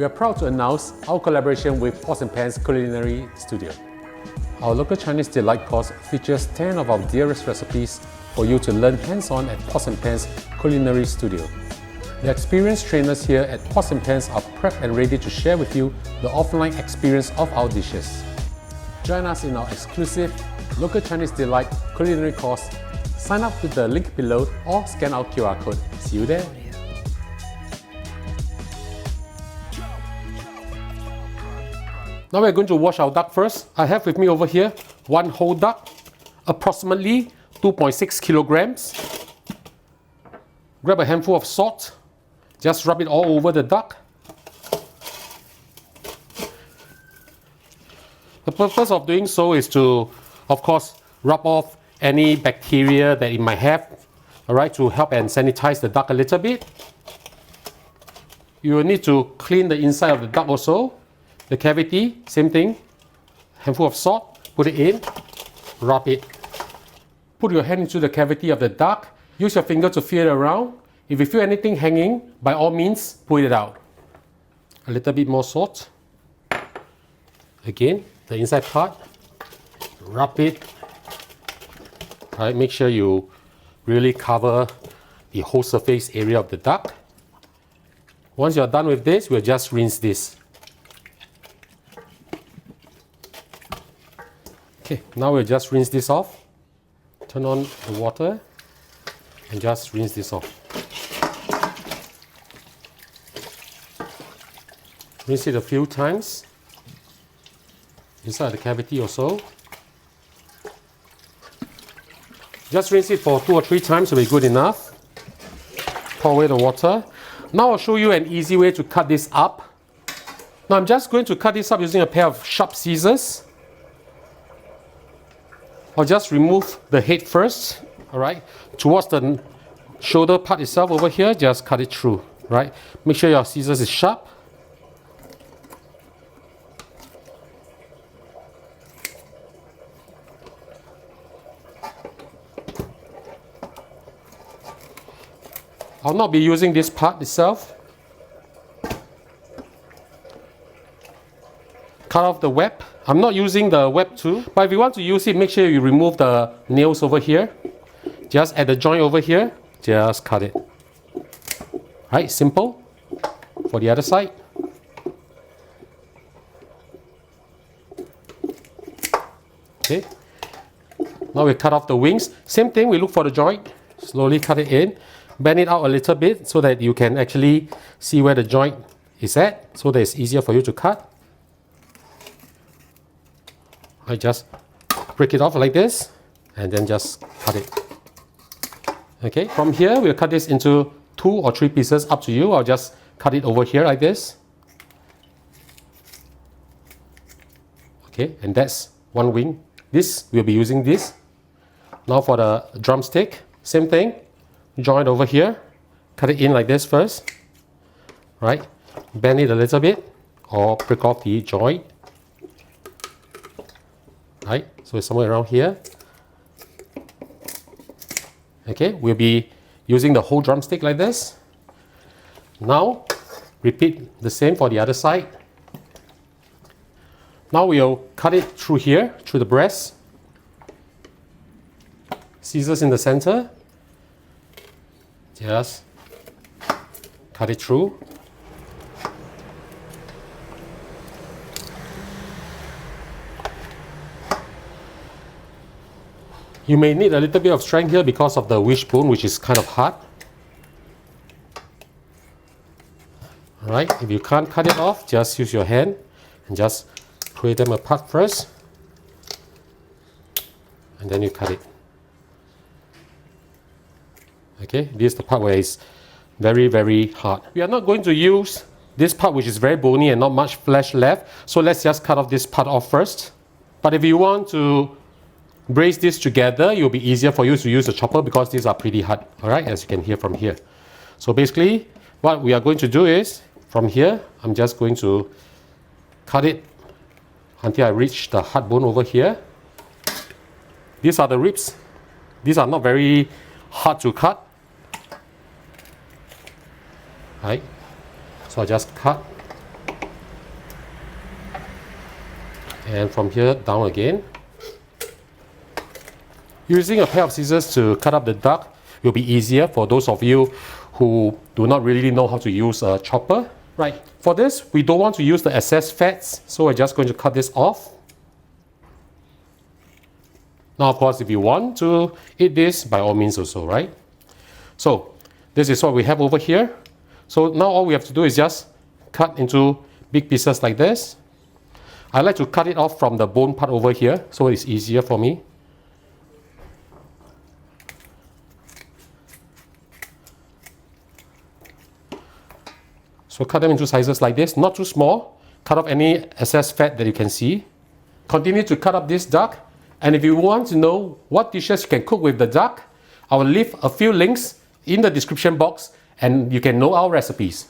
We are proud to announce our collaboration with Pots and Pans Culinary Studio. Our local Chinese delight course features 10 of our dearest recipes for you to learn hands-on at Pots and Pans Culinary Studio. The experienced trainers here at Pots and Pans are prepped and ready to share with you the offline experience of our dishes. Join us in our exclusive local Chinese delight culinary course. Sign up with the link below or scan our QR code. See you there. Now we're going to wash our duck first. I have with me over here one whole duck, approximately 2.6 kilograms. Grab a handful of salt, just rub it all over the duck. The purpose of doing so is to, of course, rub off any bacteria that it might have, alright, to help and sanitize the duck a little bit. You will need to clean the inside of the duck also. The cavity, same thing, handful of salt, put it in, rub it. Put your hand into the cavity of the duck, use your finger to feel it around. If you feel anything hanging, by all means, pull it out. A little bit more salt. Again, the inside part, rub it. Alright, make sure you really cover the whole surface area of the duck. Once you're done with this, we'll just rinse this. Okay, now we'll just rinse this off. Turn on the water and just rinse this off. Rinse it a few times inside the cavity also. Just rinse it for 2 or 3 times will be good enough. Pour away the water. Now I'll show you an easy way to cut this up. Now I'm just going to cut this up using a pair of sharp scissors. I'll just remove the head first, alright? Towards the shoulder part itself over here, just cut it through, right? Make sure your scissors is sharp. I'll not be using this part itself. Cut off the web. I'm not using the web too, but if you want to use it, make sure you remove the nails over here. Just at the joint over here, just cut it. Right, simple. For the other side. Okay. Now we cut off the wings. Same thing, we look for the joint. Slowly cut it in. Bend it out a little bit so that you can actually see where the joint is at, so that it's easier for you to cut. I just break it off like this and then just cut it. Okay, from here we'll cut this into 2 or 3 pieces, up to you. I'll just cut it over here like this. Okay, and that's one wing. This, we'll be using this. Now for the drumstick, same thing. Joint over here. Cut it in like this first. Right, bend it a little bit or break off the joint. Right, so it's somewhere around here. Okay, we'll be using the whole drumstick like this. Now, repeat the same for the other side. Now we'll cut it through here, through the breast. Scissors in the center. Just cut it through. You may need a little bit of strength here because of the wishbone, which is kind of hard. Alright, if you can't cut it off, just use your hand and just pull them apart first. And then you cut it. Okay, this is the part where it's very, very hard. We are not going to use this part which is very bony and not much flesh left. So let's just cut off this part off first. But if you want to braise this together, it will be easier for you to use a chopper because these are pretty hard, alright, as you can hear from here. So basically, what we are going to do is, from here, I'm just going to cut it until I reach the hard bone over here. These are the ribs. These are not very hard to cut. Right? So I just cut And from here down again. Using a pair of scissors to cut up the duck will be easier for those of you who do not really know how to use a chopper. Right, for this we don't want to use the excess fats, so we're just going to cut this off. Now of course if you want to eat this, by all means also, right? So this is what we have over here. So now all we have to do is just cut into big pieces like this. I like to cut it off from the bone part over here, so it's easier for me. So cut them into sizes like this, not too small. Cut off any excess fat that you can see. Continue to cut up this duck. And if you want to know what dishes you can cook with the duck, I will leave a few links in the description box and you can know our recipes.